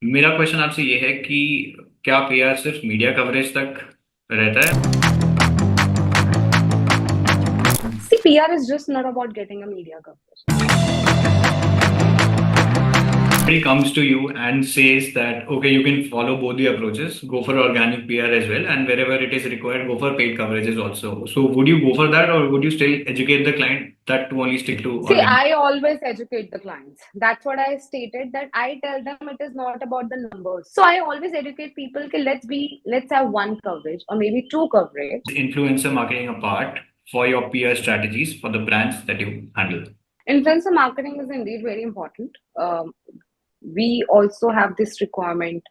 मेरा क्वेश्चन आपसे ये है कि क्या पीआर सिर्फ मीडिया कवरेज तक रहता है? See, PR is just not about getting a media coverage. Somebody comes to you and says that, okay, you can follow both the approaches, go for organic PR as well, and wherever it is required, go for paid coverages also. So, would you go for that, or would you still educate the client that to only stick to See, organic? I always educate the clients. That's what I stated, that I tell them it is not about the numbers. So I always educate people, okay, let's have one coverage or maybe two coverage. Influencer marketing apart for your PR strategies for the brands that you handle? Influencer marketing is indeed very important. We also have this requirement,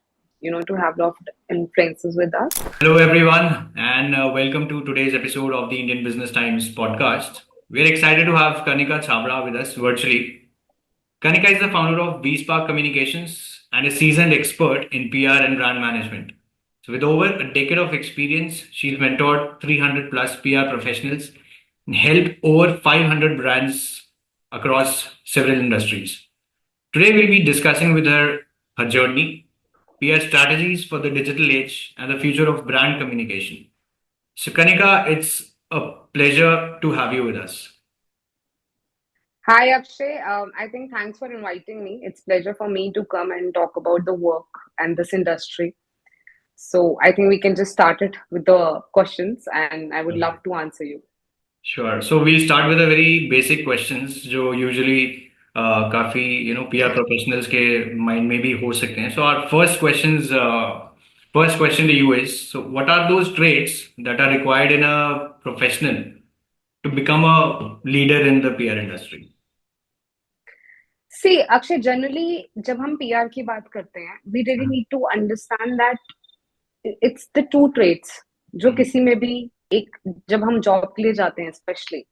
to have a lot of influencers with us. Hello, everyone, and welcome to today's episode of the Indian Business Times podcast. We're excited to have Kanika Chhabra with us virtually. Kanika is the founder of Spark Communications and a seasoned expert in PR and brand management. So, with over a decade of experience, she's mentored 300 plus PR professionals and helped over 500 brands across several industries. Today, we'll be discussing with her journey, PR strategies for the digital age, and the future of brand communication. So, Kanika, it's a pleasure to have you with us. Hi, Akshay. I think thanks for inviting me. It's pleasure for me to come and talk about the work and this industry. So I think we can just start it with the questions, and I would love Okay. to answer you. Sure. So we'll start with the very basic questions जो usually काफी PR professionals के mind में भी हो सकते हैं. So our first question to you is, so what are those traits that are required in a professional to become a leader in the PR industry? See, Akshay, generally जब हम PR की बात करते हैं, we really need to understand that it's the two traits जो Mhm. किसी में भी एक जब हम जॉब के लिए जाते हैं स्पेशली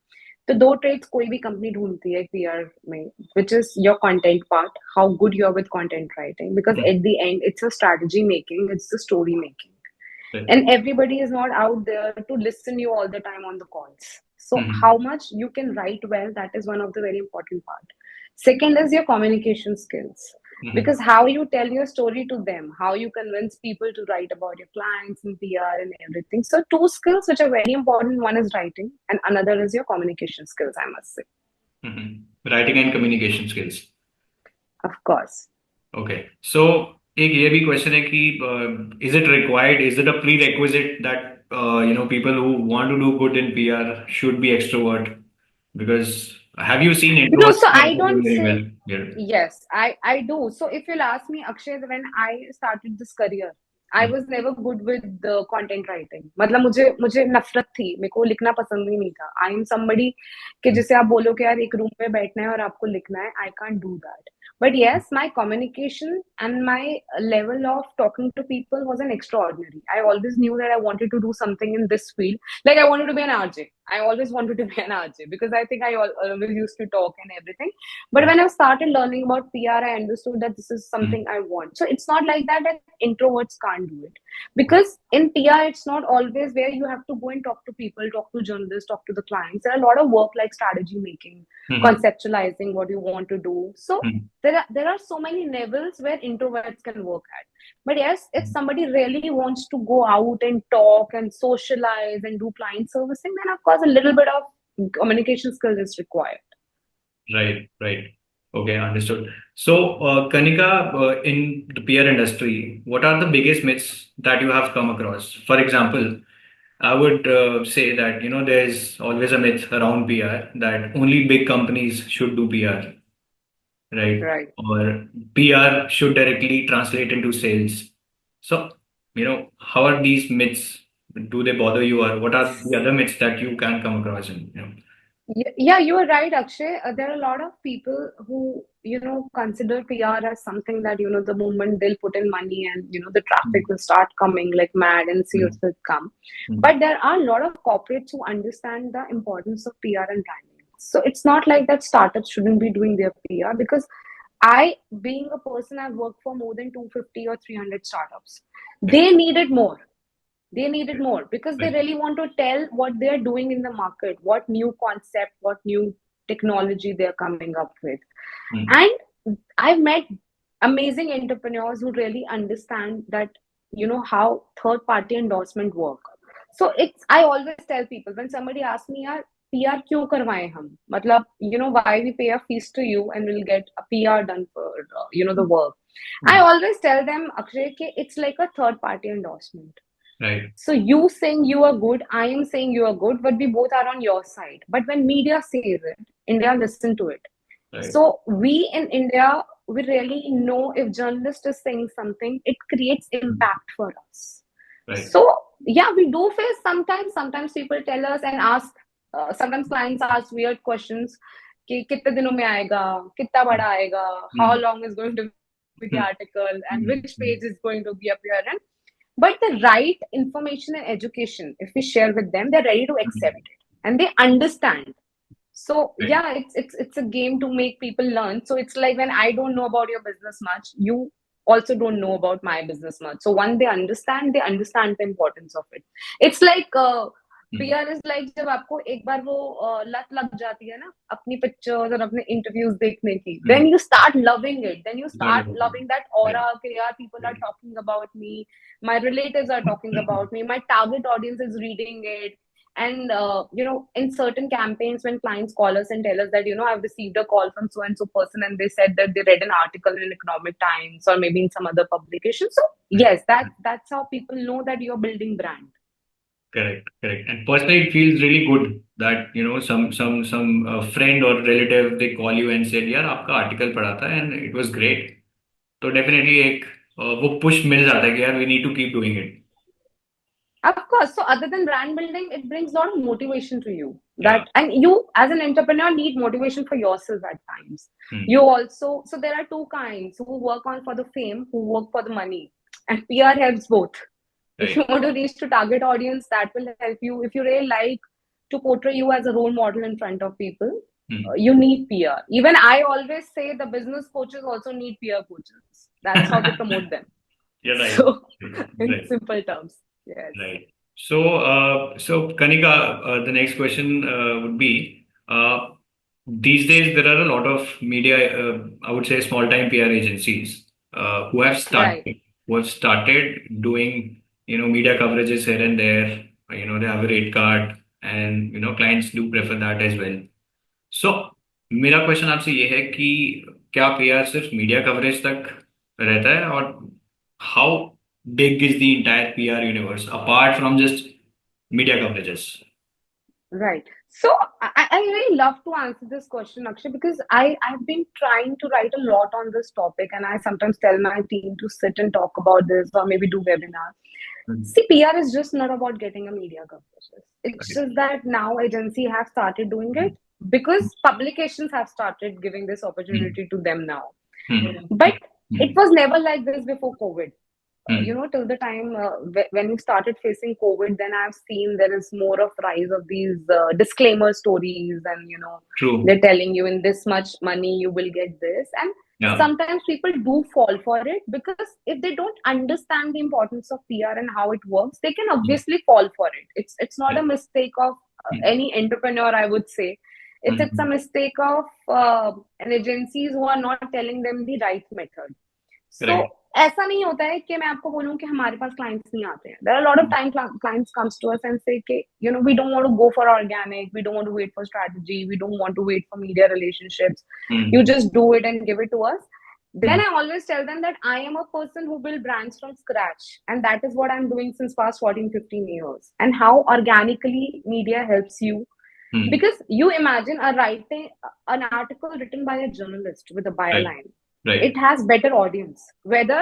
तो दो ट्रेड्स कोई भी कंपनी ढूंढती है पीआर में which is your content part how good you are with content writing because Mhm. At the end it's a strategy making it's the story making Right. and everybody is not out there to listen you all the time on the calls, so how Mhm. much you can write well, that is one of the very important part. Second is your communication skills, Mhm. because how you tell your story to them, how you convince people to write about your clients and PR and everything. So two skills which are very important, one is writing and another is your communication skills, I must say. Mhm. Writing and communication skills. Of course. Okay so एक ये भी question है कि is it required is it a prerequisite that people who want to do good in PR should be extrovert because have you seen No, so introverts I also do don't very say well here? yes, I do. So if you'll ask me, Akshay, when I started this career, I was never good with the content writing. मतलब मुझे नफरत थी, मेरे को लिखना पसंद ही नहीं था. I am somebody कि जिसे आप बोलो कि यार एक रूम में बैठना है और आपको लिखना है, I can't do that. But yes, my communication and my level of talking to people was an extraordinary. I always knew that I wanted to do something in this field. Like I wanted to be an RJ. I always wanted to be an RJ because I think I always used to talk and everything. But when I started learning about PR, I understood that this is something I want. So it's not like that introverts can't do it. Because in PR, it's not always where you have to go and talk to people, talk to journalists, talk to the clients. There are a lot of work like strategy making, conceptualizing what you want to do. So there are so many levels where introverts can work at. But yes, if somebody really wants to go out and talk and socialize and do client servicing, then of course a little bit of communication skills is required. Right, right. Okay, understood. So, Kanika, in the PR industry, what are the biggest myths that you have come across? For example, I would say that there's always a myth around PR that only big companies should do PR, right? Right. Or PR should directly translate into sales. So, how are these myths? Do they bother you, or what are the other myths that you can come across? Yeah, you are right, Akshay. There are a lot of people who, consider PR as something that, the moment they'll put in money and, the traffic will start coming like mad and sales Mm, will come. mm, But there are a lot of corporates who understand the importance of PR and branding. So it's not like that startups shouldn't be doing their PR, because being a person, I've worked for more than 250 or 300 startups. okay, They needed more. They need it more because they right. really want to tell what they're doing in the market, what new concept, what new technology they're coming up with. Mm, And I've met amazing entrepreneurs who really understand that, how third party endorsement work. So I always tell people when somebody asks me, यार PR क्यों करवाएं हम, मतलब why we pay a fees to you and we'll get a PR done for the work. I always tell them, Akshay, कि it's like a third party endorsement. Right. So you saying you are good, I am saying you are good, but we both are on your side. But when media says it, India listen to it. Right. So we in India, we really know if journalist is saying something, it creates impact for us. Right. So yeah, we do face sometimes people tell us and ask, sometimes clients ask weird questions कि कितने दिनों में आएगा, कितना बड़ा आएगा, how long is going to be the article and which page is going to be appearing. But the right information and education, if we share with them, they're ready to accept it and they understand. So Right. yeah, it's a game to make people learn. So it's like when I don't know about your business much, you also don't know about my business much. So when they understand the importance of it. It's like PR is like जब आपको एक बार वो लत लग जाती है ना अपनी pictures और अपने interviews देखने की, then you start loving it. Then you start loving that aura कि यार people are talking about me, my relatives are talking about me, my target audience is reading it. And in certain campaigns when clients call us and tell us that I've received a call from so and so person and they said that they read an article in Economic Times or maybe in some other publication. So yes, that's how people know that you're building brand. Correct. And personally, it feels really good that some friend or relative they call you and said, "यार आपका article पढ़ा था and it was great." तो definitely एक वो push मिल जाता है कि यार we need to keep doing it. Of course. So other than brand building, it brings a lot of motivation to you. Yeah. And you as an entrepreneur need motivation for yourself at times. You also, so there are two kinds who work on for the fame, who work for the money. And PR helps both. If you want to reach to target audience, that will help you. If you really like to portray you as a role model in front of people, you need PR. Even I always say the business coaches also need PR coaches. That's how they promote them. You're right. So, in Right. simple terms, yes. Right. So Kanika, the next question would be, these days there are a lot of media, I would say small-time PR agencies, who have started Right. doing, media coverages here and there. They have a rate card, and clients do prefer that as well. So मेरा question आपसे ये है कि क्या PR सिर्फ media coverage तक रहता है, और how big is the entire PR universe apart from just media coverages? Right. So I really love to answer this question, Akshay, because I've been trying to write a lot on this topic, and I sometimes tell my team to sit and talk about this or maybe do webinars. See, PR is just not about getting a media coverage. It's Okay. just that now agency have started doing it because publications have started giving this opportunity to them now. But it was never like this before COVID. Till the time when we started facing COVID, then I've seen there is more of rise of these disclaimer stories, and True. they're telling you in this much money you will get this, and Yeah. sometimes people do fall for it because if they don't understand the importance of PR and how it works, they can obviously fall for it. It's not a mistake of any entrepreneur, I would say. It's a mistake of an agencies who are not telling them the right method. So Correct. ऐसा नहीं होता है कि मैं आपको बोलूं कि हमारे पास clients नहीं आते हैं. There are a lot of time clients comes to us and say कि we don't want to go for organic, we don't want to wait for strategy, we don't want to wait for media relationships. You just do it and give it to us. Then I always tell them that I am a person who build brands from scratch, and that is what I'm doing since past 14-15 years, and how organically media helps you. Because you imagine writing an article written by a journalist with a byline. Right. It has better audience. Whether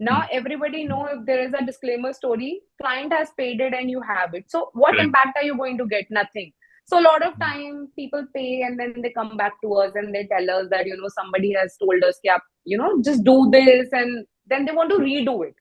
now everybody know if there is a disclaimer story, client has paid it and you have it. So what impact are you going to get? Nothing. So a lot of time people pay and then they come back to us and they tell us that somebody has told us that just do this, and then they want to redo it.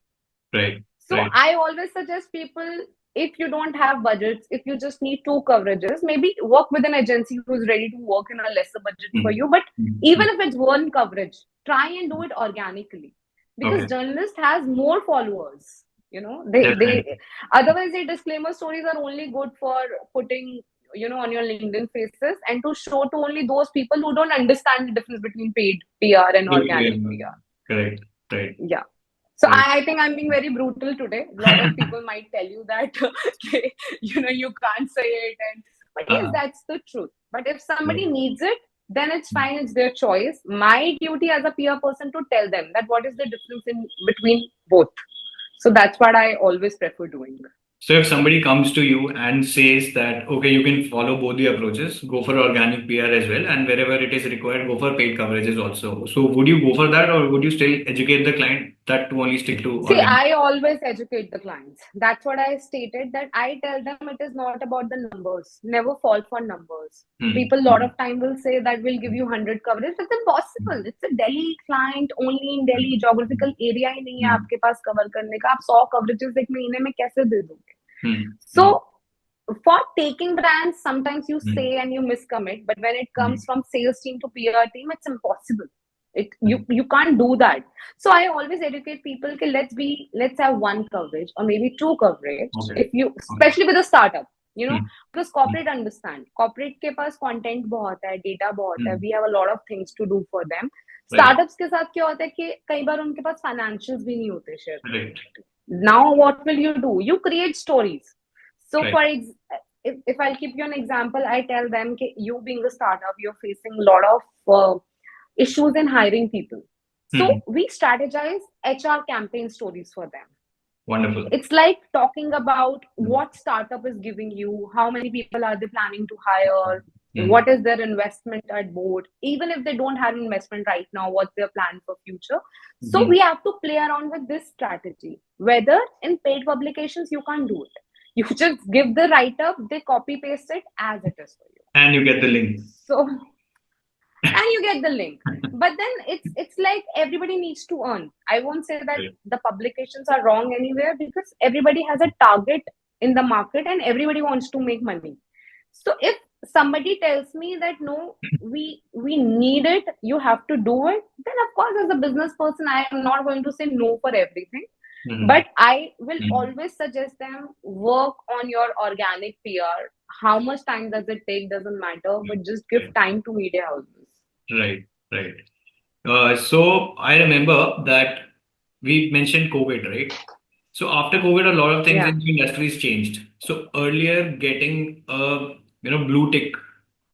Right. So I always suggest people, if you don't have budgets, if you just need 2 coverages, maybe work with an agency who's ready to work in a lesser budget for you. But even if it's 1 coverage, try and do it organically, because journalist has more followers. They otherwise the disclaimer stories are only good for putting on your LinkedIn faces and to show to only those people who don't understand the difference between paid PR and organic PR. Correct. Right. Yeah. So Right. I think I'm being very brutal today. A lot of people might tell you that you can't say it, and but yes, Uh, that's the truth. But if somebody right. needs it, then it's fine. It's their choice. My duty as a peer person to tell them that what is the difference in between both. So that's what I always prefer doing. So if somebody comes to you and says that, okay, you can follow both the approaches, go for organic PR as well, and wherever it is required, go for paid coverages also. So would you go for that, or would you still educate the client that to only stick to See, organic? I always educate the clients. That's what I stated, that I tell them it is not about the numbers. Never fall for numbers. Hmm. People a lot of time will say that we'll give you 100 coverage. It's impossible. It's a Delhi client only in Delhi. Geographical area ही नहीं है Hmm. आपके पास cover करने का. आप 100 coverages एक महीने में कैसे दे दोगे? Hmm. So Hmm. for taking brands, sometimes you Hmm. say and you miscommit, but when it Hmm. comes from sales team to PR team, it's impossible. It Hmm. you can't do that. So I always educate people that let's have one coverage or maybe two coverage. Okay. If you Okay. especially with a startup, Hmm. because Hmm. corporate understand corporate के पास content बहुत है, data बहुत है, Hmm. we have a lot of things to do for them. Right. Startups के साथ क्या होता है कि कई बार उनके पास financials भी नहीं होते share करने Right. के लिए. Now what will you do? You create stories. So Right. if I'll give you an example, I tell them that you being a startup, you're facing a lot of issues in hiring people. Hmm. So we strategize HR campaign stories for them. Wonderful. It's like talking about Hmm. what startup is giving you, how many people are they planning to hire, Hmm. what is their investment at board, even if they don't have investment right now, what's their plan for future. So Hmm. we have to play around with this strategy. Whether in paid publications you can't do it. You just give the write up, they copy paste it as it is for you. And you get the link. So and you get the link, but then it's like everybody needs to earn. I won't say that Right. the publications are wrong anywhere, because everybody has a target in the market and everybody wants to make money. So if somebody tells me that no, we need it, you have to do it, then of course as a business person I am not going to say no for everything, Hmm. but I will Hmm. always suggest them work on your organic PR. How much time does it take doesn't matter, but just give Right. time to media houses. Right. Right. So I remember that we mentioned COVID, right? So after COVID, a lot of things Yeah, in the industries changed. So earlier, getting a blue tick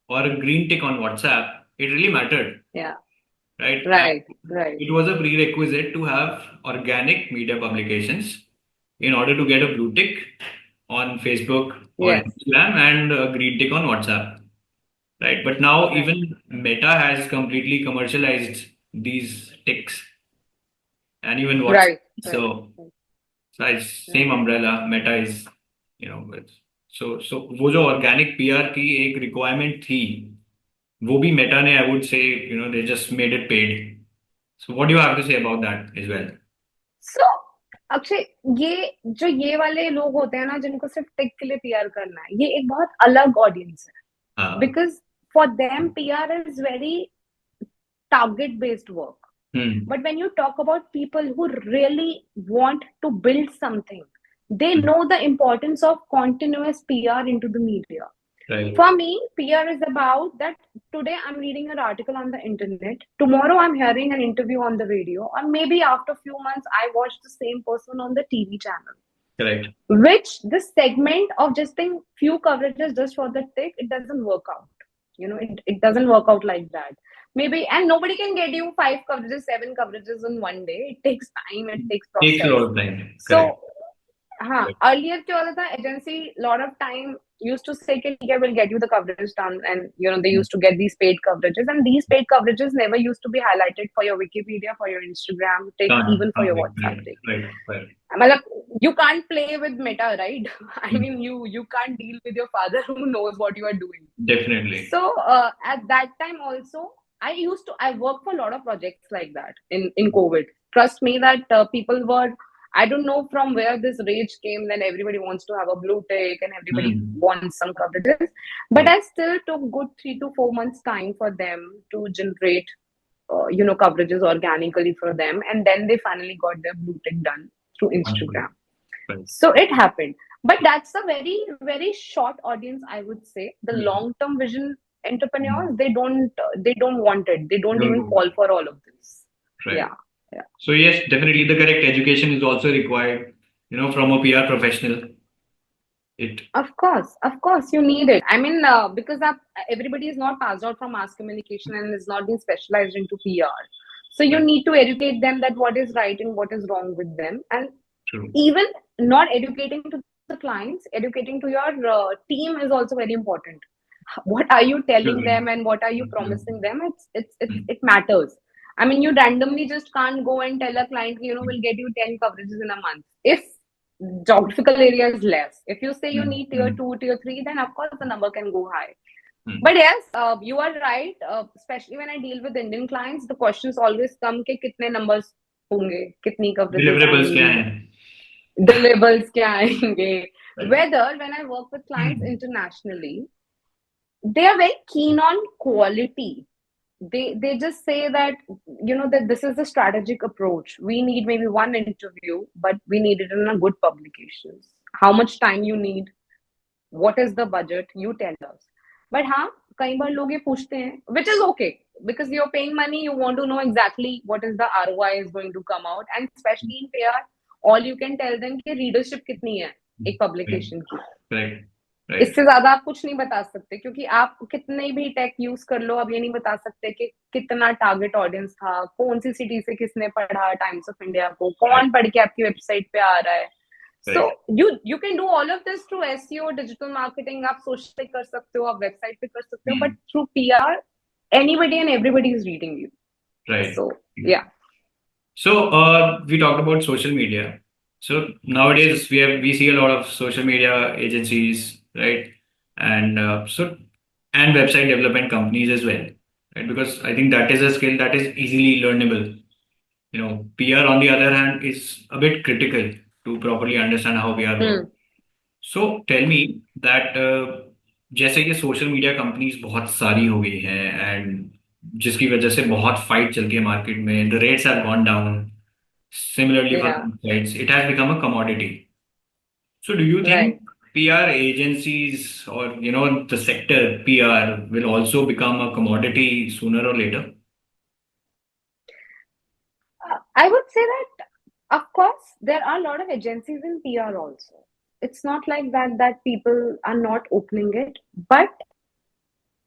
or a green tick on WhatsApp, it really mattered, yeah, right? And right, right, it was a prerequisite to have organic media publications in order to get a blue tick on Facebook or yes, Instagram and a green tick on WhatsApp, right? But now right, even Meta has completely commercialized these ticks and even WhatsApp. right, right, So, right, so it's same right. umbrella. Meta is, with so वो जो organic PR की एक requirement थी, वो भी Meta ने I would say they just made it paid. So what do you have to say about that as well? So Akshay, ये वाले लोग होते हैं ना जिनको सिर्फ टिक के लिए पीआर करना है, ये एक बहुत अलग ऑडियंस है. Uh, Because for them PR is very target based work. hmm, But when you talk about people who really want to build something, they know the importance of continuous PR into the media. right. For me, PR is about that today I'm reading an article on the internet, tomorrow I'm hearing an interview on the radio, or maybe after a few months I watch the same person on the TV channel. Correct. Which this segment of just being few coverages just for the tick, it doesn't work out. It doesn't work out like that. Maybe, and nobody can get you 5 coverages, 7 coverages in one day. It takes time, it takes Takes a process. lot of time. Correct. So हाँ, Correct. earlier क्या होता था, agency lot of time used to say कि ठीक है, we'll get you the coverage done, and they used to get these paid coverages, and these paid coverages never used to be highlighted for your Wikipedia, for your Instagram tick, Done. even for your Okay. WhatsApp Right. tick. Right. Right. मतलब, you can't play with Meta, right? I Hmm. mean, you can't deal with your father who knows what you are doing. Definitely. So at that time also, I worked for a lot of projects like that in COVID. Trust me that people were, I don't know from where this rage came. Then everybody wants to have a blue tick and everybody Hmm. wants some coverages. But Right. I still took good 3 to 4 months time for them to generate, coverages organically for them, and then they finally got their blue tick done through Wonderful. Instagram. Right. So it happened, but that's a very very short audience, I would say. The Hmm. long term vision Hmm. entrepreneurs, they don't want it, they don't Don't even do fall that. for all of this. Right. Yeah, Yeah. So yes, definitely the correct education is also required, from a PR professional. It Of course, you need it. I mean, because everybody is not passed out from mass communication and is not being specialized into PR. So you Right. need to educate them that what is right and what is wrong with them. And True. even not educating to the clients, educating to your team is also very important. What are you telling Absolutely. them and what are you promising Absolutely. them? Mm, It matters. I mean, you randomly just can't go and tell a client, mm, we'll get you 10 coverages in a month. If geographical area is less, if you say you mm, need tier mm, 2, tier 3, then of course the number can go high. mm. But yes, you are right. Especially when I deal with Indian clients, the questions always come कि कितने numbers होंगे, कितनी coverages Deliverables क्या आएंगी, हैं? deliverables क्या आएंगे. Right. Whether when I work with clients internationally, they are very keen on quality. They just say that that this is the strategic approach. We need maybe one interview, but we need it in a good publications. How much time you need? What is the budget? You tell us. But हाँ, कई बार लोग ये पूछते हैं, which is okay because you're paying money, you want to know exactly what is the ROI is going to come out, and especially in PR, all you can tell them कि readership कितनी है एक Right. publication की. Right. Right. इससे ज्यादा आप कुछ नहीं बता सकते क्योंकि आप कितने भी टेक यूज कर लो, अब ये नहीं बता सकते कि कितना टारगेट ऑडियंस था, कौन सी सिटी से किसने पढ़ा टाइम्स ऑफ इंडिया को, Right. कौन पढ़ के आपकी वेबसाइट पे आ रहा है. सो Right. You can do all of this through SEO, digital marketing, आप सोशल पे कर सकते हो, आप वेबसाइट पे कर सकते हो, but Mm. Through PR anybody and everybody is reading you. Right. सो या. So we talked about social media. So nowadays we see a lot of social media agencies, right? And and website development companies as well, right? Because I think that is a skill that is easily learnable. PR on the other hand is a bit critical to properly understand how PR works. So tell me that जैसे कि social media companies बहुत सारी हो गई हैं and जिसकी वजह से बहुत फाइट चल रही है मार्केट में, the rates have gone down. Similarly for या. websites, it has become a commodity. So do you think right. PR agencies or the sector PR will also become a commodity sooner or later? I would say that, of course, there are a lot of agencies in PR also. It's not like that people are not opening it, but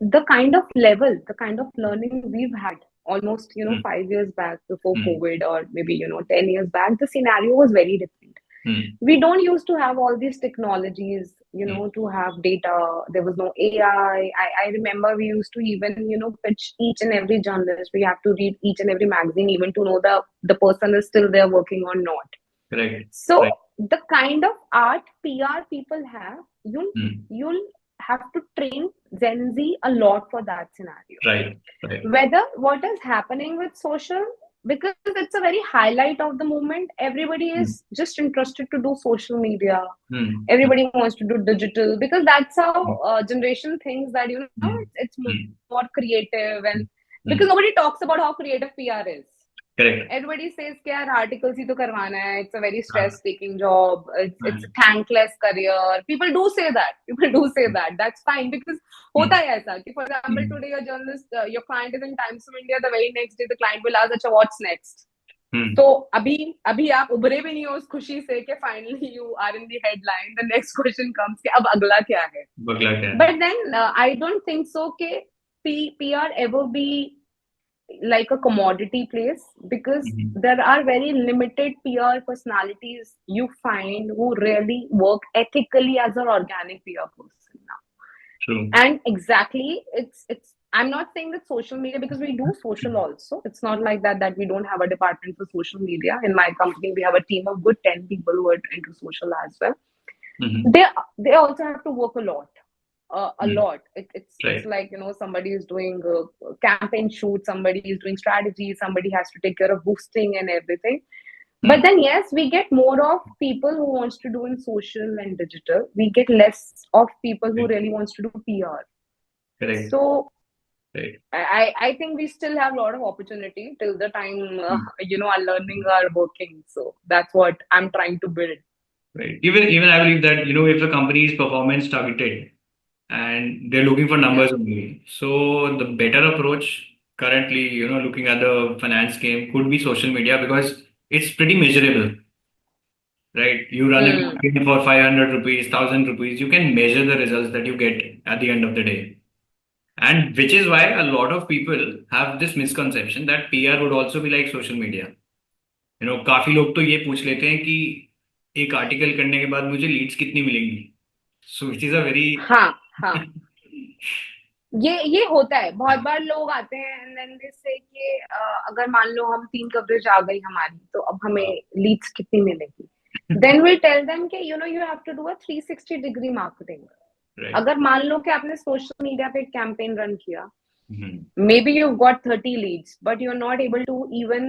the kind of level, the kind of learning we've had almost, Hmm. 5 years back before Hmm. COVID, or maybe, 10 years back, the scenario was very different. Hmm. We don't used to have all these technologies, Hmm. to have data. There was no AI. I remember we used to even, pitch each and every journalist. We have to read each and every magazine even to know the person is still there working or not. Correct. So Right. the kind of art PR people have, Hmm. you'll have to train Gen Z a lot for that scenario. Right. Right. Whether what is happening with social, because it's a very highlight of the moment. Everybody Hmm. is just interested to do social media. Hmm. Hmm. Everybody wants to do digital because that's Hmm. how generation thinks that Hmm. it's Hmm. more creative, and Hmm. because nobody talks about how creative PR is. Correct. Everybody says कि यार articles ही तो करवाना है. It's a very हाँ. stress taking job. It's a हाँ. thankless career. People do say that. People do say that. That's fine because Hmm. होता है ऐसा कि for example Hmm. today your journalist, your client is in Times of India. The very next day the client will ask, अच्छा what's next? Hmm. तो अभी आप उभरे भी नहीं हो उस खुशी से कि finally you are in the headline. The next question comes कि अब अगला क्या है? बगला क्या है? But then I don't think so कि PR ever be like a commodity place because Hmm. there are very limited PR personalities you find who really work ethically as an organic PR person now. True. And exactly, it's I'm not saying that social media, because we do social also. It's not like that we don't have a department for social media. In my company, we have a team of good 10 people who are into social as well. Hmm. They also have to work a lot, a Hmm. lot. It's Right. like somebody is doing a campaign shoot, somebody is doing strategy, somebody has to take care of boosting and everything. But Hmm. then yes, we get more of people who wants to do in social and digital. We get less of people who Right. really wants to do PR. Correct. So Right. I think we still have a lot of opportunity till the time Hmm. our learning are working. So that's what I'm trying to build. Right. Even I believe that if a company is performance targeted and they're looking for Yeah. numbers only, so the better approach currently, looking at the finance game could be social media because it's pretty measurable, right? You run a Hmm. campaign for 500 rupees, 1000 rupees, you can measure the results that you get at the end of the day. And which is why a lot of people have this misconception that PR would also be like social media. काफी लोग तो ये पूछ लेते हैं कि एक article करने के बाद मुझे लीड्स कितनी मिलेंगी. सो विच इज अ वेरी हाँ, हाँ, ये होता है। बहुत बार लोग आते हैं एंड देन दे से कि अगर मान लो हम 3 कवरेज आ गई हमारी, तो अब हमें लीड्स कितनी मिलेगी? देन वी टेल देम कि you have to do a 360 degree marketing. Right. अगर मान लो कि आपने सोशल मीडिया पे एक कैंपेन रन किया, maybe you've got 30 leads, but you're not able to even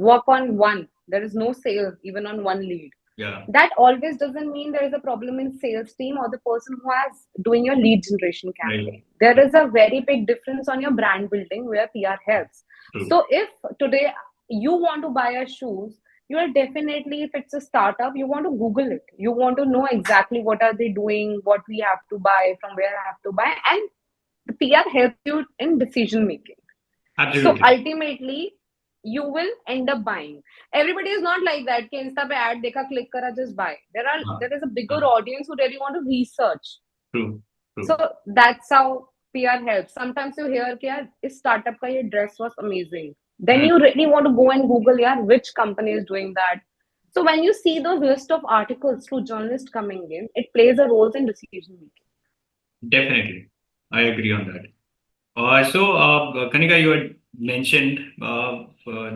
work on one. There is no sales even on one lead. Yeah. That always doesn't mean there is a problem in sales team or the person who has doing your lead generation campaign. Right. There is a very big difference on your brand building where PR helps. True. So if today you want to buy a shoes, you are definitely, if it's a startup, you want to Google it. You want to know exactly what are they doing, what we have to buy, from where I have to buy, and the PR helps you in decision making. Absolutely. So ultimately, you will end up buying. Everybody is not like that. कि Insta पे ad देखा, click करा, just buy. There is a bigger audience who really want to research. True. True. So that's how PR helps. Sometimes you hear कि यार इस startup का ये dress was amazing. Then you really want to go and Google यार which company is doing that. So when you see those list of articles through journalists coming in, it plays a role in decision making. Definitely. I agree on that. Kanika, you had mentioned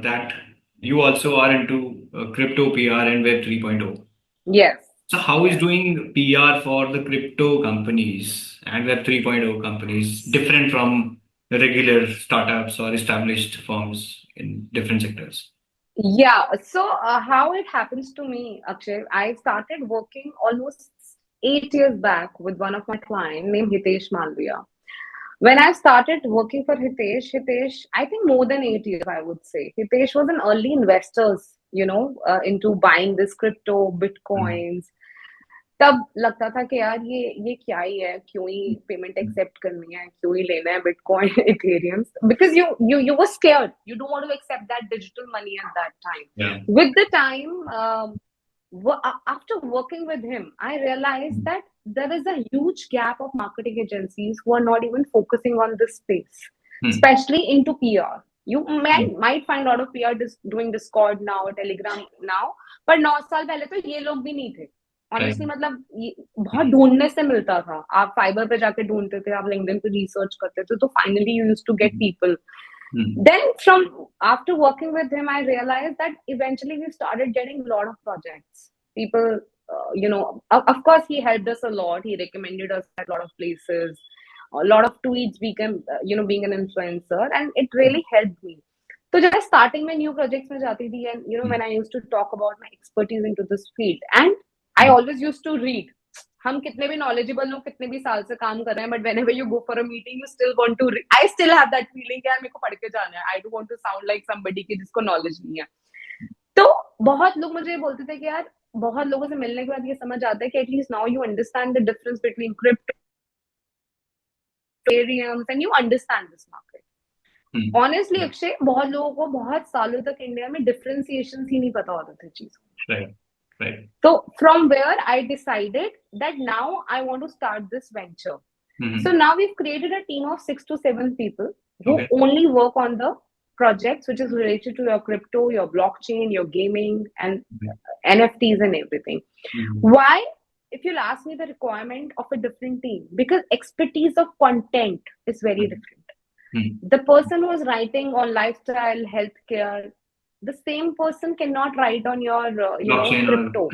that you also are into crypto PR and Web 3.0. Yes. So how is doing PR for the crypto companies and Web 3.0 companies different from the regular startups or established firms in different sectors? Yeah. So how it happens to me, Akshay, I started working almost 8 years back with one of my clients named Hitesh Malviya. When I started working for Hitesh, I think more than 8 years, I would say. Hitesh was an early investor, into buying this crypto, bitcoins. तब लगता था कि यार ये क्या ही है, क्यों ही payment accept करनी है, क्यों ही लेना है bitcoin, Ethereum, because you were scared, you don't want to accept that digital money at that time. Yeah. With the time, after working with him, I realized that there is a huge gap of marketing agencies who are not even focusing on this space, especially into PR. You might find a lot of PR doing Discord now, Telegram now, but 9 साल पहले तो ये लोग भी नहीं थे. Honestly, मतलब बहुत ढूंढने से मिलता था. आप फाइबर पे जाके ढूंढते थे, आप लिंक्डइन पे रिसर्च करते थे, तो finally you used to get people. Then after working with him, I realized that eventually we started getting a lot of projects. People, of course, he helped us a lot. He recommended us at a lot of places, a lot of tweets became, being an influencer, and it really helped me. So just starting my new projects में जाती थी, and when I used to talk about my expertise into this field, and I always used to read. हम कितने भी knowledgeable हो, कितने भी साल से काम कर रहे हैं, but whenever you go for a meeting, you still want to read. I still have that feeling कि यार मेरे को पढ़ के जाना है. I don't want to sound like somebody कि जिसको knowledge नहीं है. तो बहुत लोग मुझे बोलते थे कि यार बहुत लोगों से मिलने के बाद ये समझ आता है कि at least now you understand the difference between crypto, and you understand this market. Honestly, Akshay, बहुत लोगों को बहुत सालों तक इंडिया में differentiations ही नहीं पता होता था चीजों. Right. Right. So from where I decided that now I want to start this venture. So now we've created a team of 6 to 7 people who only work on the projects which is related to your crypto, your blockchain, your gaming, and NFTs and everything. Why? If you'll ask me the requirement of a different team, because expertise of content is very different. The person who is writing on lifestyle, healthcare, the same person cannot write on your crypto.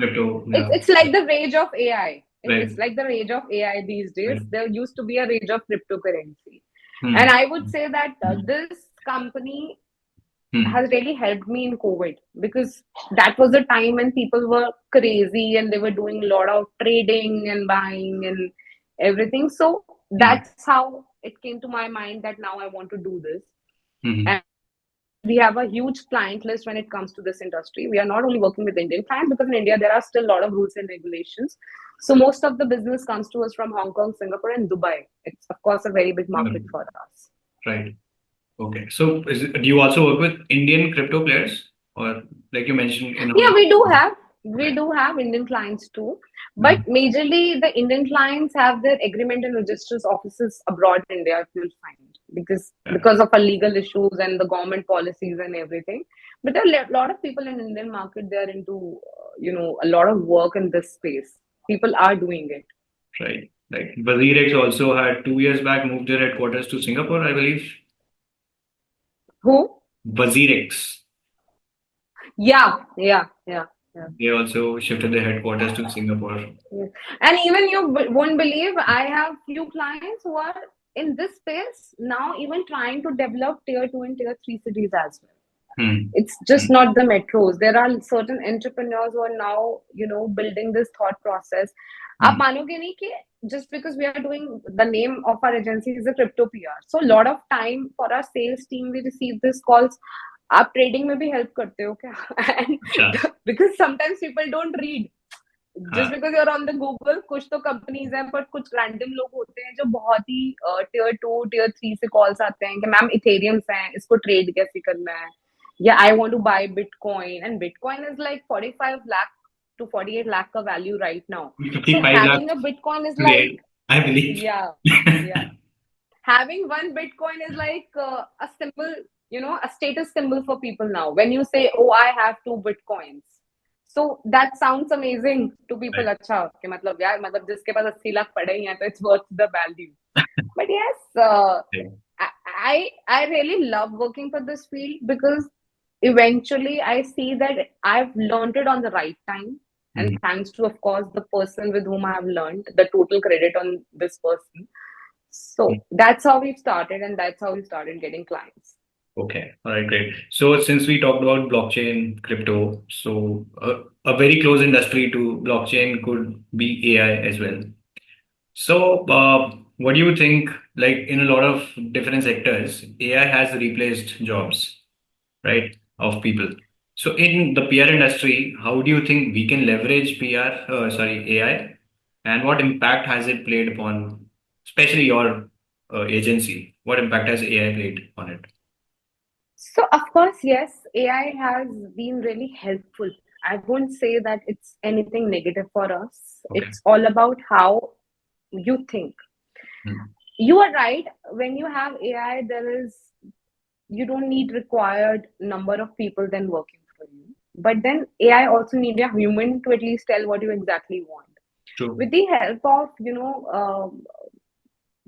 Yeah. It's like the rage of AI. Right. It's like the rage of AI these days. Right. There used to be a rage of cryptocurrency. And I would say that this company has really helped me in COVID, because that was the time when people were crazy and they were doing a lot of trading and buying and everything. So that's how it came to my mind that now I want to do this. And we have a huge client list when it comes to this industry. We are not only working with Indian clients, because in India, there are still a lot of rules and regulations. So most of the business comes to us from Hong Kong, Singapore, and Dubai. It's, of course, a very big market for us. Right. Okay. So do you also work with Indian crypto players, or like you mentioned in Yeah, our we right? do have Indian clients too, but Mhm. majorly the Indian clients have their agreement and registers offices abroad in India, if you'll find, Yeah. because of our legal issues and the government policies and everything. But there are a lot of people in Indian market. They are into a lot of work in this space. People are doing it. Right. Like Bazirex also had 2 years back moved their headquarters to Singapore, I believe. Who? Bazirex. Yeah, yeah, yeah, yeah. They also shifted their headquarters to Singapore. Yes. And even you won't believe, I have few clients who are in this space now, even trying to develop tier two and tier three cities as well. Hmm. It's just not the metros. There are certain entrepreneurs who are now, building this thought process. आप Hmm. मानोगे नहीं कि just because we are doing, the name of our agency is a crypto PR. So a lot of time for our sales team, we receive this calls. आप trading में भी help करते हो क्या? अच्छा. And because sometimes people don't read, just हाँ. Because you're on the Google, कुछ तो कंपनीज हैं, पर कुछ रैंडम लोग होते हैं जो बहुत ही टियर टू टियर थ्री से कॉल्स आते हैं कि मैम इथेरियम्स हैं, इसको ट्रेड कैसे करना है, या I want to buy bitcoin, and bitcoin is like 45 lakh to 48 lakh का value right now. So 55 having a lakhs Bitcoin is like, today, I believe. yeah, yeah. Having one Bitcoin is like a symbol, a status symbol for people now. When you say, "Oh, I have 2 Bitcoins," so that sounds amazing to Right. people. अच्छा, कि मतलब यार, मतलब जिसके पास 80 लाख पड़े ही हैं, तो it's worth the value. But yes, Right. I really love working for this field because eventually I see that I've learned it on the right time. And Mhm. thanks to, of course, the person with whom I have learned, the total credit on this person. So that's how we've started, and that's how we started getting clients. Okay. All right, great. So since we talked about blockchain, crypto, so a very close industry to blockchain could be AI as well. So what do you think? Like in a lot of different sectors, AI has replaced jobs, right, of people. So in the PR industry, how do you think we can leverage AI, and what impact has it played upon, especially your agency? What impact has AI played on it? So, of course, yes, AI has been really helpful. I won't say that it's anything negative for us. Okay. It's all about how you think. Hmm. You are right. When you have AI, you don't need required number of people then working for you. But then AI also need a human to at least tell what you exactly want. True. With the help of,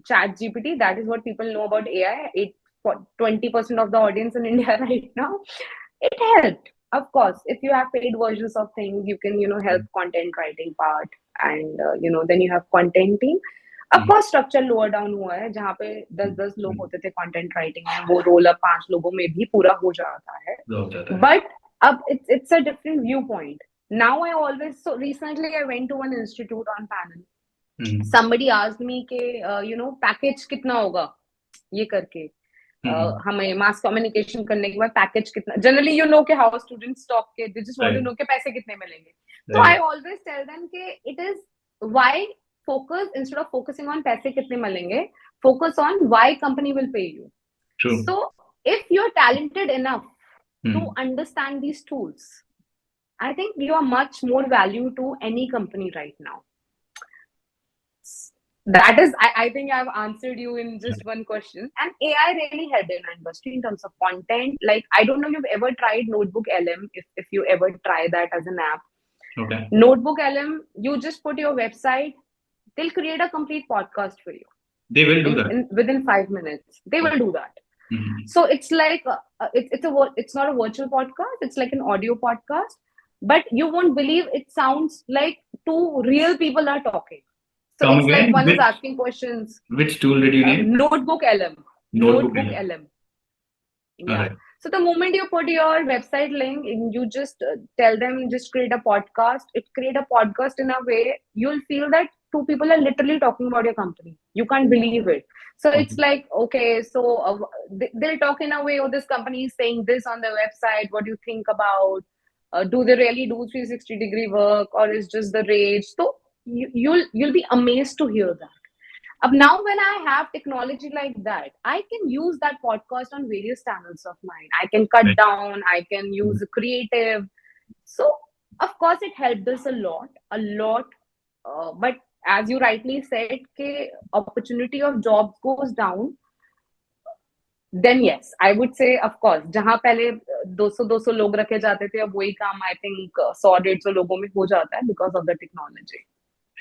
Chat GPT, that is what people know about AI. 20% of the audience in India right now. It helped. Of course, if you have paid versions of things, you can, help content writing part, and then you have content team. Of Hmm. course, structure lower down हुआ है, जहाँ पे 10-10 लोग होते थे content writing में, वो role अब 5 लोगों में भी पूरा हो जाता है. हो जाता है. But अब it's a different viewpoint. Now I always, so recently I went to one institute on panel. Hmm. Somebody asked me कि पैकेज कितना होगा ये करके, Hmm. हमें मास कम्युनिकेशन करने के बाद पैकेज कितना, जनरली कि हाउ स्टूडेंट्स टॉक के, they just want to Right. Know कि पैसे कितने मिलेंगे. तो I Right. Always tell them कि it is why focus, instead of focusing on पैसे कितने मिलेंगे, focus on why company will pay you. True. So if you're talented enough to Hmm. understand these tools, I think you are much more value to any company right now. That is, I think I've answered you in just one question. And AI really helped in our industry in terms of content. Like, I don't know if you've ever tried Notebook LM, if you ever try that as an app. Okay. Notebook LM, you just put your website, they'll create a complete podcast for you They will do that. within 5 minutes. They will Okay. do that. Hmm. So it's like it's not a virtual podcast. It's like an audio podcast, but you won't believe it sounds like two real people are talking. So Come it's like again. one is asking questions. Which tool did you name? Notebook LM. Notebook. Notebook LM. All Yeah. right. So the moment you put your website link, you just tell them just create a podcast. It create a podcast in a way you'll feel that two people are literally talking about your company. You can't believe it. So Okay. it's like, okay, so they'll talk in a way, oh, this company is saying this on their website. What do you think about? Do they really do 360-degree work, or is just the rage? So you'll be amazed to hear that. Now when I have technology like that, I can use that podcast on various channels of mine. I can cut Right. down, I can use creative. So of course it helped us a lot. But as you rightly said, के opportunity of jobs goes down, then yes, I would say of course जहाँ पहले 200 लोग रखे जाते थे, अब वही काम I think 100 150 लोगों में हो जाता है because of the technology.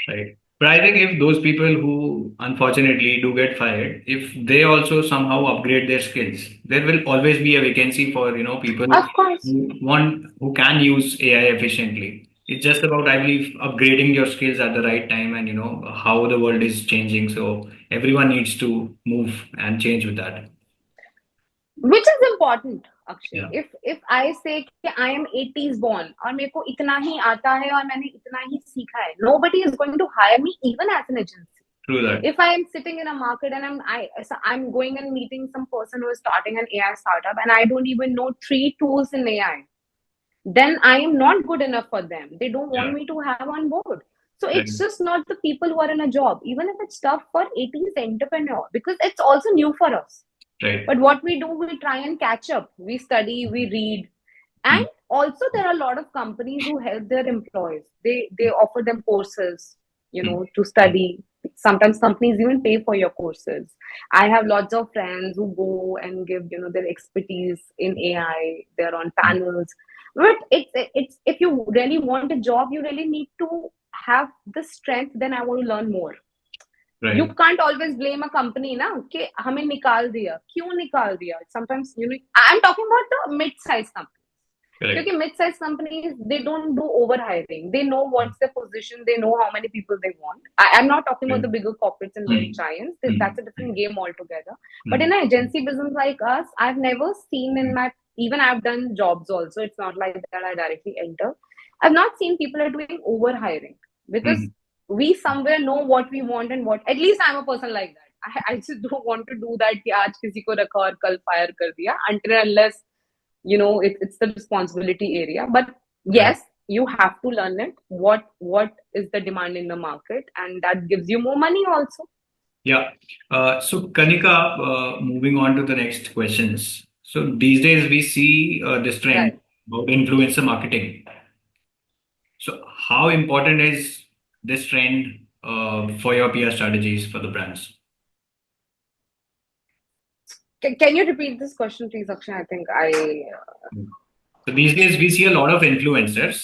Right. But I think if those people who unfortunately do get fired, if they also somehow upgrade their skills, there will always be a vacancy for, people Of course. who can use AI efficiently. It's just about, I believe, upgrading your skills at the right time and, how the world is changing. So everyone needs to move and change with that. Which is important, Akshay. Yeah, If I say कि I am 80s born और मेरे को इतना ही आता है और मैंने इतना ही सीखा है, nobody is going to hire me even as an agency. true that. If I am sitting in a market and I'm going and meeting some person who is starting an AI startup and I don't even know 3 tools in AI, then I am not good enough for them. They don't want Yeah, me to have on board. So right, it's just not the people who are in a job, even if it's tough for 80s entrepreneur, because it's also new for us. right. But what we do, we try and catch up. We study, we read. And Mm, also there are a lot of companies who help their employees. They offer them courses, mm, to study. Sometimes companies even pay for your courses. I have lots of friends who go and give, their expertise in AI. They're on mm. panels. But it's if you really want a job, you really need to have the strength. Then I want to learn more. You Right, can't always blame a company ना कि हमें निकाल दिया, क्यों निकाल दिया. Sometimes I'm talking about the mid-sized companies. correct. Because mid-sized companies, they don't do over hiring. They know what's their position. They know how many people they want. I'm not talking about Right. the bigger corporates and big Mm, giants. That's mm, a different game altogether. But mm, in an agency business like us, I've never seen in mm, my, even I've done jobs also. It's not like that I directly enter. I've not seen people are doing over hiring because mm. we somewhere know what we want and what. At least I'm a person like that. I just don't want to do that कि आज किसी को रखा और कल fire कर दिया, until and unless it's the responsibility area. But Correct. yes, you have to learn it, what is the demand in the market, and that gives you more money also. Yeah. So, Kanika, moving on to the next questions. So, these days we see this trend Right. about influencer marketing. So, how important is this trend for your PR strategies for the brands? Can you repeat this question, please, Akshay? I think I So, these days we see a lot of influencers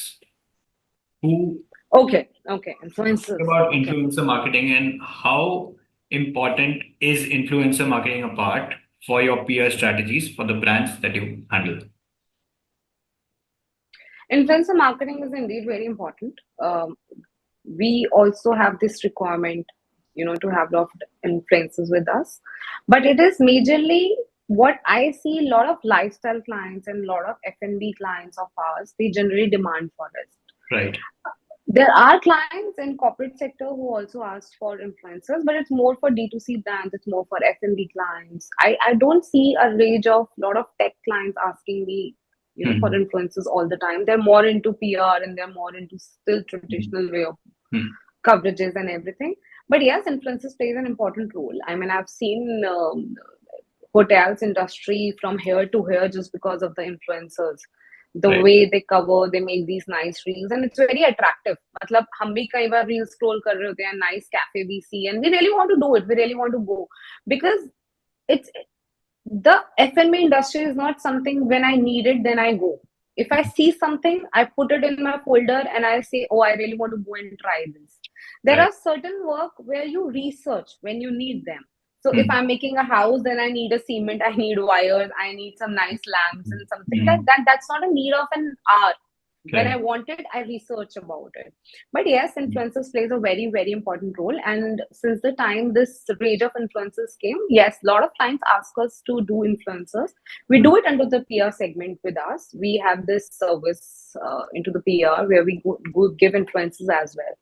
who okay, talk influences. about Okay. influencer marketing and how important is influencer marketing a part for your PR strategies for the brands that you handle? Influencer marketing is indeed very important. We also have this requirement, to have a lot of influencers with us. But it is majorly what I see a lot of lifestyle clients and a lot of F&B clients of ours, they generally demand for it. Right. There are clients in corporate sector who also ask for influencers, but it's more for D2C brands, it's more for F&B clients. I don't see a range of lot of tech clients asking me, for Mhm. influencers all the time. They're more into PR and they're more into still traditional way of Mhm. coverages and everything. But yes, influencers plays an important role. I mean, I've seen hotels industry from here to here just because of the influencers. The Right. way they cover, they make these nice reels, and it's very attractive. मतलब हम भी कई बार reels scroll कर रहे होते हैं, nice cafe we see, and we really want to do it. We really want to go because it's the F&B industry is not something when I need it, then I go. If I see something, I put it in my folder and I say, oh, I really want to go and try this. There Right. are certain work where you research when you need them. So if Mhm. I'm making a house, then I need a cement, I need wires, I need some nice lamps and something like Mhm. that. That's not a need of an hour. When I Correct. want it, I research about it. But yes, influencers plays a very, very important role. And since the time this rage of influencers came, yes, a lot of clients ask us to do influencers. We Mhm. do it under the PR segment with us. We have this service into the PR where we give influencers as well.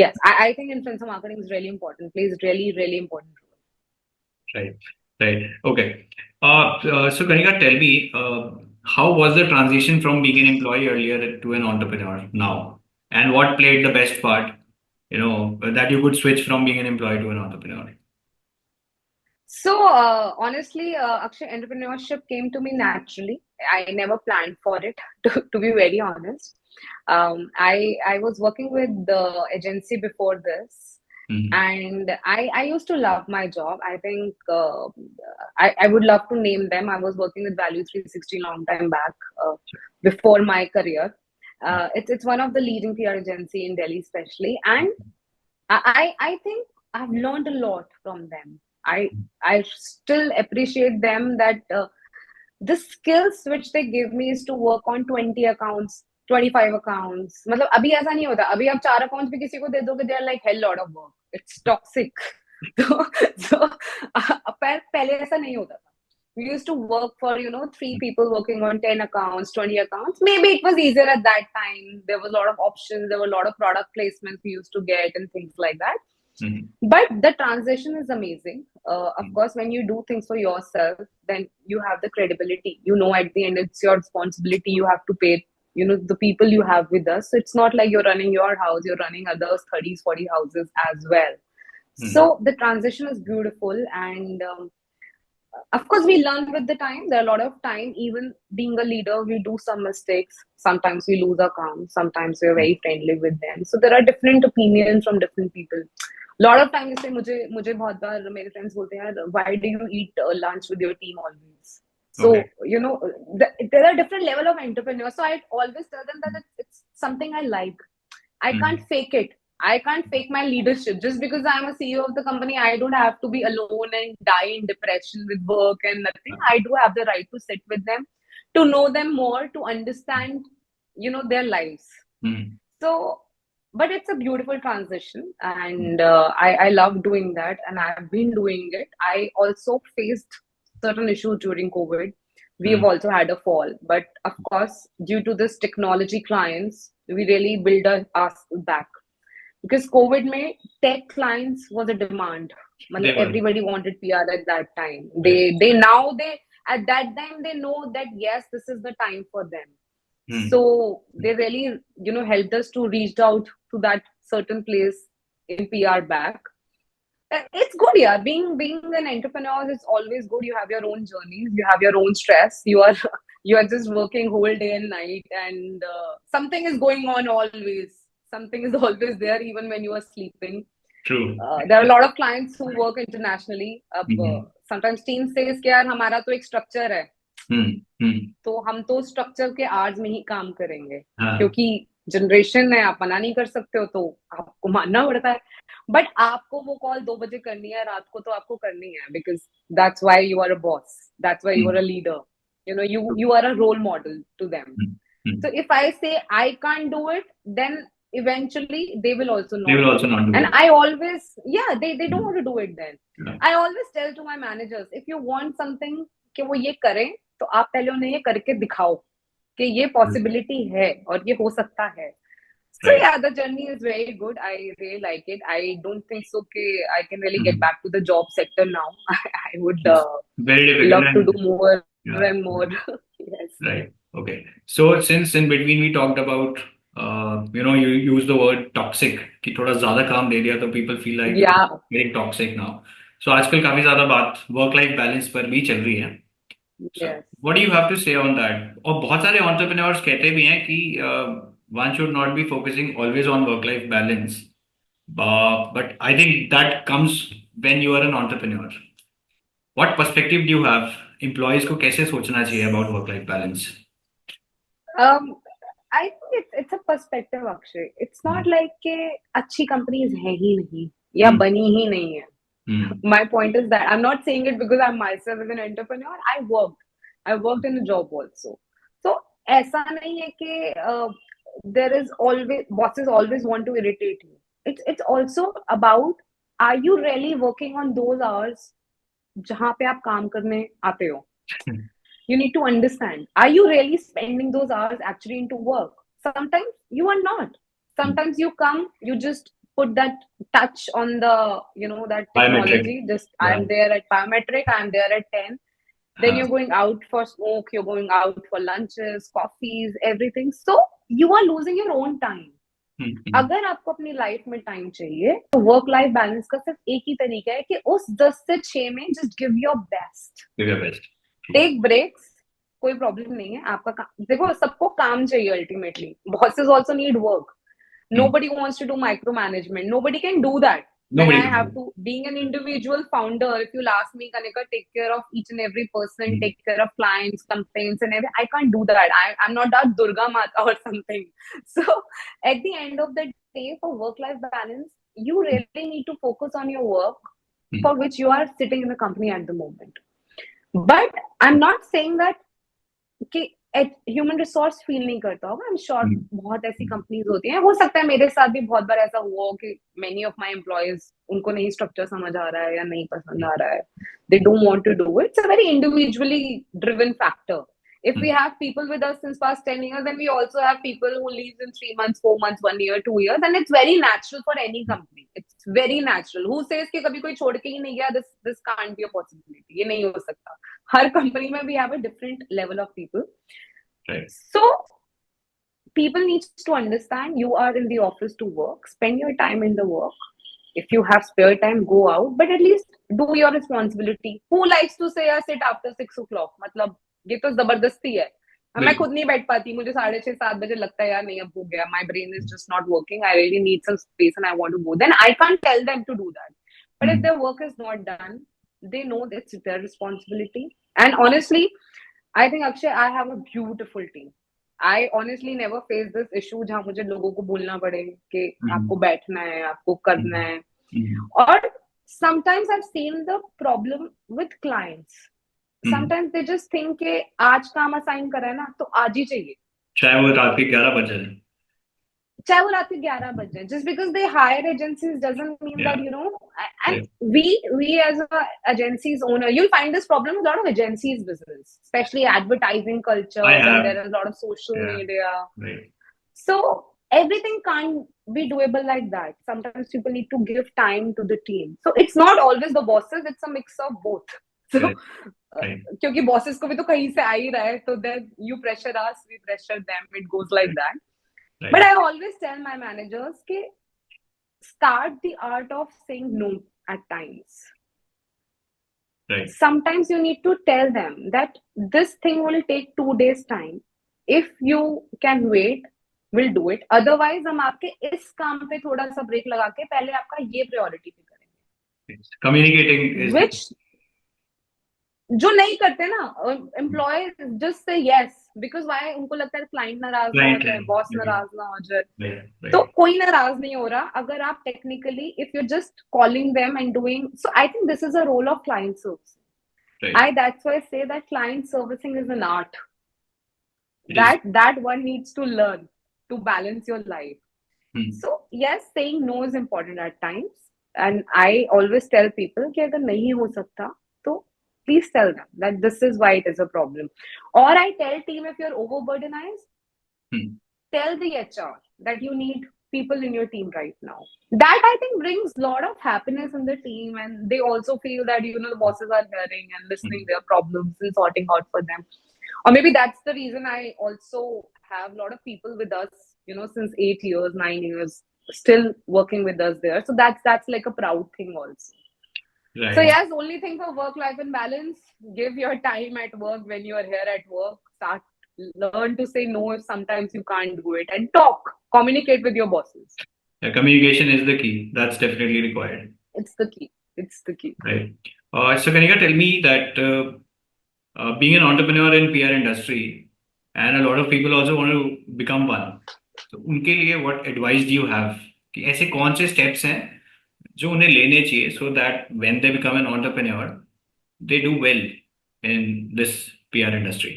Yes, I think influencer marketing is really important, plays really, really important role. Right. Right. Okay. So Kanika, tell me, how was the transition from being an employee earlier to an entrepreneur now? And what played the best part, that you could switch from being an employee to an entrepreneur? Honestly, Akshay, entrepreneurship came to me naturally. I never planned for it, to be very honest. I was working with the agency before this, Hmm. and I used to love my job. I think I would love to name them. I was working with Value 360 long time back, before my career. It's one of the leading PR agency in Delhi, especially, and I think I've learned a lot from them. I still appreciate them that the skills which they give me is to work on 20 accounts, 25 accounts. मतलब अभी ऐसा नहीं होता. अभी आप 4 accounts भी किसी को दे दोगे, they are like hell lot of work. It's toxic. तो पहले ऐसा नहीं होता था. We used to work for, three people working on 10 accounts, 20 accounts. Maybe it was easier at that time. There was a lot of options. There were a lot of product placements we used to get and things like that. Hmm. But the transition is amazing. Of course, when you do things for yourself, then you have the credibility. At the end, it's your responsibility. You have to pay, the people you have with us. So it's not like you're running your house, you're running others' 30s, 40 houses as well. Hmm. So the transition is beautiful. And of course, we learn with the time. There are a lot of time. Even being a leader, we do some mistakes. Sometimes we lose our calm. Sometimes we're very friendly with them. So there are different opinions from different people. Lot of times जैसे मुझे बहुत बार मेरे friends बोलते हैं, why do you eat lunch with your team always? So Okay. there are different level of entrepreneurs. So I always tell them that it's something I like. I Hmm. can't fake it. I can't fake my leadership. Just because I'm a CEO of the company, I don't have to be alone and die in depression with work and nothing. I do have the right to sit with them, to know them more, to understand, their lives. Hmm. So, but it's a beautiful transition, and I love doing that, and I've been doing it. I also faced certain issues during COVID. We've Hmm. also had a fall, but of course, due to this technology clients, we really build us back, because COVID made tech clients was a demand. They were. Everybody wanted PR at that time. Right. They at that time they know that yes, this is the time for them. Hmm. So they really, helped us to reach out to that certain place in PR back. It's good, yeah. Being an entrepreneur is always good. You have your own journeys, you have your own stress. You are you are just working whole day and night, and something is going on always. Something is always there, even when you are sleeping. True. There are a lot of clients who work internationally. Hmm. Sometimes team says कि यार हमारा तो एक structure है, Hmm. Hmm. तो हम तो structure के आर्ज में ही काम करेंगे, हाँ. क्योंकि जनरेशन है, आप मना नहीं कर सकते हो, तो आपको मानना पड़ता है. बट आपको वो कॉल 2 बजे करनी है रात को, तो आपको करनी है, because that's why you are a boss, that's why you are a Hmm. Leader. You are a role model to them. Hmm. Hmm. So if I say I can't do it, then eventually they will also They not will do also it. not do And it. I always, yeah, they don't Hmm. want to do it then. Yeah. I always tell to my managers, if you want something कि वो ये करें, तो आप पहले उन्हें ये करके दिखाओ कि ये Hmm. पॉसिबिलिटी है और ये हो सकता है. So Right. yeah, the journey is very good. I really like it. I don't think so I can really get Hmm. back to the job sector now. I would It's very difficult love to do and more yeah. and more. Yes. Right. Okay. So since in between we talked about, you use the word toxic कि थोड़ा ज़्यादा काम दे दिया तो people feel like Yeah. getting toxic now. So आजकल काफी ज़्यादा बात work life balance पर भी चल रही है. So Yes. what do you have to say on that? और बहुत सारे entrepreneurs कहते भी हैं कि one should not be focusing always on work life balance. But I think that comes when you are an entrepreneur. What perspective do you have? Employees को कैसे सोचना चाहिए about work life balance? Um, I think it's a perspective, Akshay. It's not like कि अच्छी companies है ही नहीं या Hmm. बनी ही नहीं है. Hmm. My point is that I'm not saying it because I'm myself as an entrepreneur. I worked in a job also. So ऐसा नहीं है कि there is always bosses always want to irritate you. It's also about, are you really working on those hours जहाँ पे आप काम करने आते हो? You need to understand, are you really spending those hours actually into work? Sometimes you are not. Sometimes you come, you just put that touch on the, that Biometric. technology. Just, Yeah. I'm there at biometric, I'm there at 10. Then हाँ. you're going out for smoke, you're going out for lunches, coffees, everything. So you are losing your own time. अगर आपको अपनी life में time चाहिए तो work life balance का सिर्फ एक ही तरीका है कि उस 10 से 6 में just give your best, give your best. Take breaks, कोई प्रॉब्लम नहीं है। आपका काम देखो, सबको काम चाहिए ultimately, bosses also need work, nobody wants to do micromanagement, nobody can do that. When I Nobody have can. to, being an individual founder, if you'll ask me, Kanika, take care of each and every person, Mm. take care of clients, complaints and everything, I can't do that. I'm not that Durga Mata or something. So at the end of the day, for work life balance, you really need to focus on your work Mm. for which you are sitting in the company at the moment. But I'm not saying that कि human resource feel नहीं करता होगा। I am sure Mm. बहुत ऐसी companies होती हैं, हो सकता है मेरे साथ भी बहुत बार ऐसा हुआ हो कि मेनी ऑफ माय एम्प्लॉयज, उनको नहीं स्ट्रक्चर समझ आ रहा है या नहीं पसंद आ रहा है, they don't want to do it. It's a very individually driven factor. If we Mm. have people with us since past 10 years, then we also have people who leave in 3 months, 4 months, 1 year, 2 years, and it's very natural for any company. It's very natural. Who says कि कभी कोई छोड़ के ही नहीं गया? This can't be a possibility. ये नहीं हो सकता। हर कंपनी में we have a different level of people. Right. So people needs to understand you are in the office to work, spend your time in the work. If you have spare time, go out, but at least do your responsibility. Who likes to say sit after 6 o'clock? मतलब ये तो जबरदस्ती है। मैं खुद नहीं बैठ पाती, मुझे 6:30-7 बजे लगता है यार नहीं अब हो गया, my brain is just not working, I really need some space and I want to go, then I can't tell them to do that. But if their work is not done, they know it's their responsibility. And honestly, I think Akshay, I have a beautiful team. I honestly never face this issue जहाँ मुझे लोगों को बोलना पड़े कि आपको बैठना है, आपको करना है। और sometimes I've seen the problem with clients. Sometimes they just think कि आज काम असाइन करा है ना तो आज ही चाहिए, चाहे वो रात के 11 बजे। चाहे वो रात के 11 बजे। Just because they hire agencies doesn't mean that, and we as a agency's owner, you'll find this problem with a lot of agencies business, especially advertising culture when there is a lot of social media. Right. So everything can't be doable like that. Sometimes people need to give time to the team. So it's not always the bosses, it's a mix of both. So Right. क्योंकि bosses को भी तो कहीं से आ ही रहा है, so then you pressure us, we pressure them, it goes like that. Right. But I always tell my managers कि start the art of saying no at times. Right. Sometimes you need to tell them that this thing will take 2 days time. If you can wait, we'll do it. Otherwise हम आपके इस काम पे थोड़ा सा break लगा के पहले आपका ये प्रायोरिटी पे करेंगे. Communicating is Which जो नहीं करते ना employ just say yes, because why, उनको लगता है क्लाइंट नाराज ना हो जाए, बॉस नाराज ना हो जाए, तो कोई नाराज नहीं हो रहा अगर आप technically if you just calling them and doing. So I think this is a role of client servicing. I that's why I say that client servicing is an art that one needs to learn to balance your life. So yes, saying no is important at times, and I always tell people कि अगर नहीं हो सकता तो please tell them that this is why it is a problem. Or I tell team, if you're overburdenized, tell the HR that you need people in your team right now. That I think brings a lot of happiness in the team, and they also feel that the bosses are hearing and listening their problems and sorting out for them. Or maybe that's the reason I also have a lot of people with us, since 8 years, 9 years, still working with us there. So that's like a proud thing also. Right. So yes, only thing for work-life and balance, give your time at work when you are here at work. Learn to say no if sometimes you can't do it, and communicate with your bosses. Yeah, communication is the key. That's definitely required. It's the key. It's the key. Right. So Kanika, tell me that being an entrepreneur in PR industry, and a lot of people also want to become one. So उनके लिए what advice do you have? कि ऐसे कौन से steps हैं जो उन्हें लेने चाहिए so that when they become an entrepreneur, they do well in this PR industry?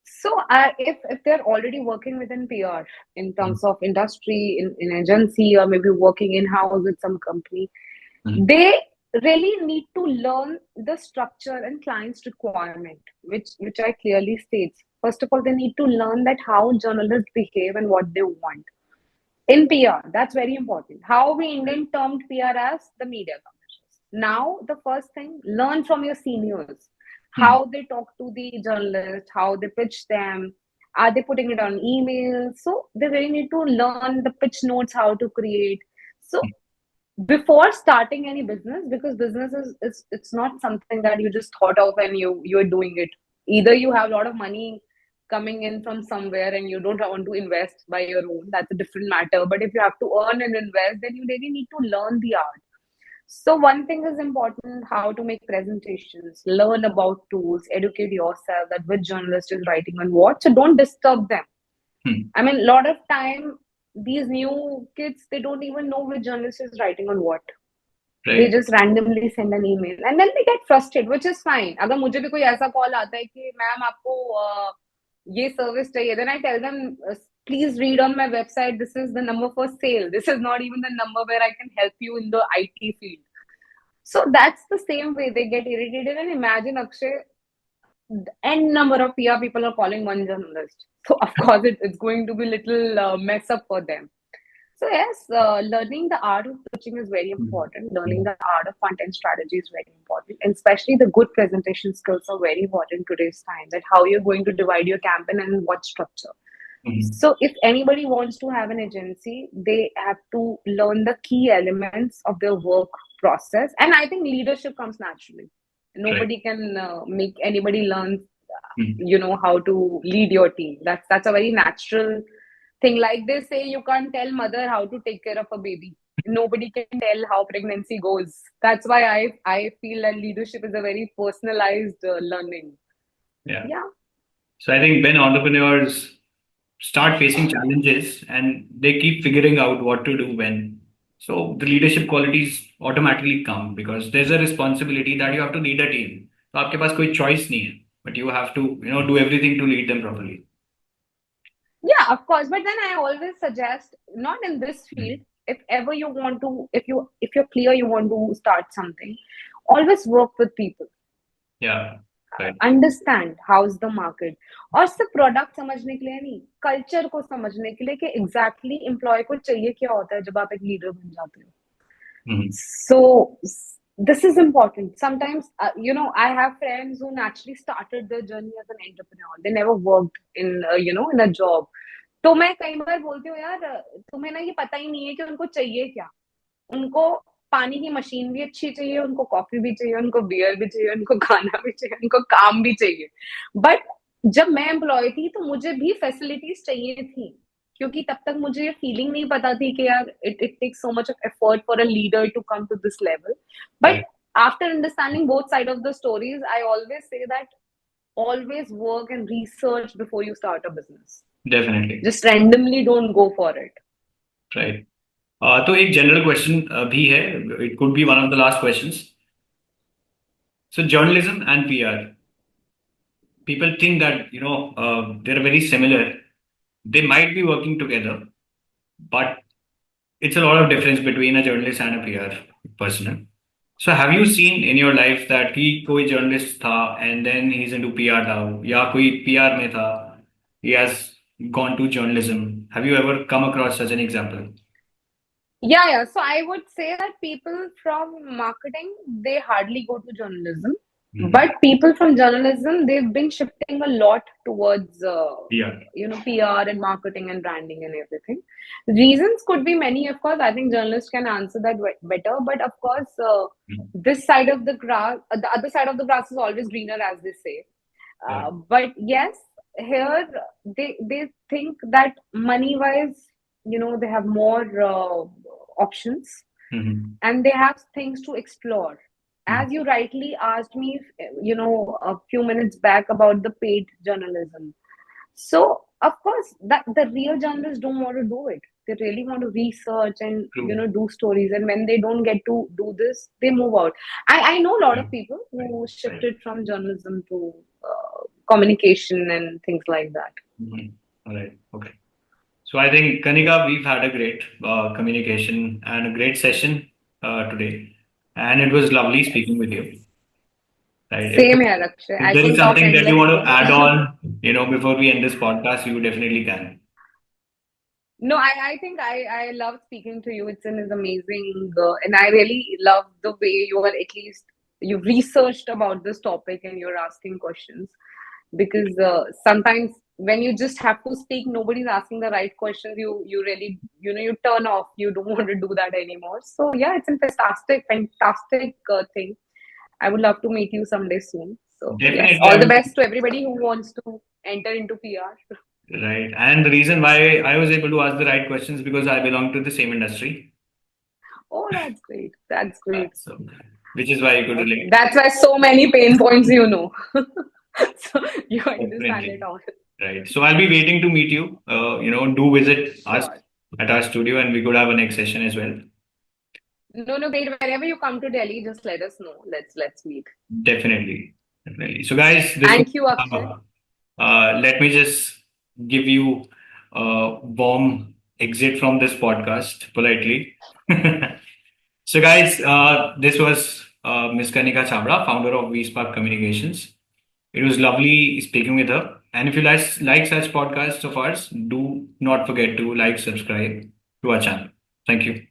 So if they're already working within PR in terms of industry, in agency, or maybe working in-house with some company, they really need to learn the structure and client's requirement, which I clearly states. First of all, they need to learn that how journalists behave and what they want. In PR, that's very important. How we Indian termed PR as the media coverage. Now, the first thing, learn from your seniors. How they talk to the journalist, how they pitch them, Are they putting it on email? So they really need to learn the pitch notes, how to create. So before starting any business, because business is it's not something that you just thought of and you're doing it. Either you have a lot of money coming in from somewhere and you don't want to invest by your own, that's a different matter. But if you have to earn and invest, then you really need to learn the art. So one thing is important: how to make presentations, learn about tools, educate yourself that which journalist is writing on what. So don't disturb them. Hmm. I mean, a lot of time, these new kids, they don't even know which journalist is writing on what. They Right. just randomly send an email and then they get frustrated, which is fine. अगर मुझे भी कोई ऐसा call आता है कि ma'am आपको ये सर्विस चाहिए, then I tell them, please read on my website, this is the number for sale, this is not even the number where I can help you in the IT field. So that's the same way they get irritated. And imagine, Akshay, n number of PR people are calling one journalist. So of course it's going to be little mess up for them. So yes, learning the art of pitching is very Hmm. important. Learning Hmm. the art of content strategy is very important, and especially the good presentation skills are very important in today's time. That how you're going to divide your campaign and what structure. Hmm. So if anybody wants to have an agency, they have to learn the key elements of their work process. And I think leadership comes naturally. Right. Nobody can make anybody learn, Hmm. how to lead your team. That's a very natural thing. Like they say, you can't tell mother how to take care of a baby. Nobody can tell how pregnancy goes. That's why I feel that leadership is a very personalized learning. Yeah. Yeah. So I think when entrepreneurs start facing challenges and they keep figuring out what to do when, so the leadership qualities automatically come because there's a responsibility that you have to lead a team. तो आपके पास कोई choice नहीं है, but you have to do everything to lead them properly. Yeah, of course. But then I always suggest, not in this Hmm. field, if ever you want to, if you're clear you want to start something, always work with people. Yeah. Right. Understand house the market, और सिर्फ product समझने के लिए नहीं, culture को समझने के लिए कि एग्जैक्टली एम्प्लॉय को चाहिए क्या होता है जब आप एक लीडर बन जाते हो. Hmm. So this is important. Sometimes, I have friends who naturally started their journey as an entrepreneur. They never worked in a job. तो मैं कई बार बोलती हूँ, यार तुम्हें ना ये पता ही नहीं है कि उनको चाहिए क्या. उनको पानी की मशीन भी अच्छी चाहिए, उनको कॉफी भी चाहिए, उनको बियर भी चाहिए, उनको खाना भी चाहिए, उनको काम भी चाहिए. बट जब मैं एम्प्लॉय थी तो मुझे भी फैसिलिटीज चाहिए थी, क्योंकि तब तक मुझे ये फीलिंग नहीं पता थी कि यार it takes so much of effort for a leader to come to this level. But Right. after understanding both sides of the stories, I always say that always work and research before you start a business. Definitely. Just randomly don't go for it. Right. तो एक general question भी है. It could be one of the last questions. So journalism and PR, people think that they're very similar. They might be working together, but it's a lot of difference between a journalist and a PR person. So have you seen in your life that कि कोई journalist था and then he's into PR now, या कोई PR में था, he has gone to journalism? Have you ever come across such an example? Yeah. So I would say that people from marketing, they hardly go to journalism. Hmm. But people from journalism, they've been shifting a lot towards, PR. PR and marketing and branding and everything. Reasons could be many, of course. I think journalists can answer that better. But of course, Hmm. this side of the grass, the other side of the grass is always greener, as they say. Right. But yes, here they think that money wise, they have more options, Hmm. and they have things to explore. Hmm. As you rightly asked me, a few minutes back about the paid journalism. So of course, that the real journalists don't want to do it. They really want to research and True. do stories. And when they don't get to do this, they move out. I know a lot Right. of people Right. who Right. shifted from journalism to communication and things like that. Mhm. All right. Okay. So I think, Kanika, we've had a great communication and a great session today, and it was lovely speaking with you. Right. Same here, Akshay. If I there is could talk something that you endless want to more. add on, before we end this podcast, you definitely can. No, I think I love speaking to you. It's amazing, and I really love the way you are, at least you've researched about this topic and you're asking questions, because sometimes when you just have to speak, nobody's asking the right questions. You really, you turn off. You don't want to do that anymore. So yeah, it's a fantastic thing. I would love to meet you someday soon. So yes, Definitely, I all the will. best to everybody who wants to enter into PR. Right. And the reason why I was able to ask the right questions because I belong to the same industry. Oh, that's great. That's great. So, which is why you could Okay, relate. that's why so many pain points you know. So you understand it Definitely. all. Right. So I'll be waiting to meet you. Do visit us Sure. at our studio and we could have a next session as well. No, no, great. Whenever you come to Delhi, just let us know. Let's meet. Definitely. Definitely. So guys, this was, Thank you, Akshay. let me just give you a warm exit from this podcast politely. So guys, this was Ms. Kanika Chhabra, founder of VSpark Communications. It was lovely speaking with her. And if you like such podcasts of ours, do not forget to like, subscribe to our channel. Thank you.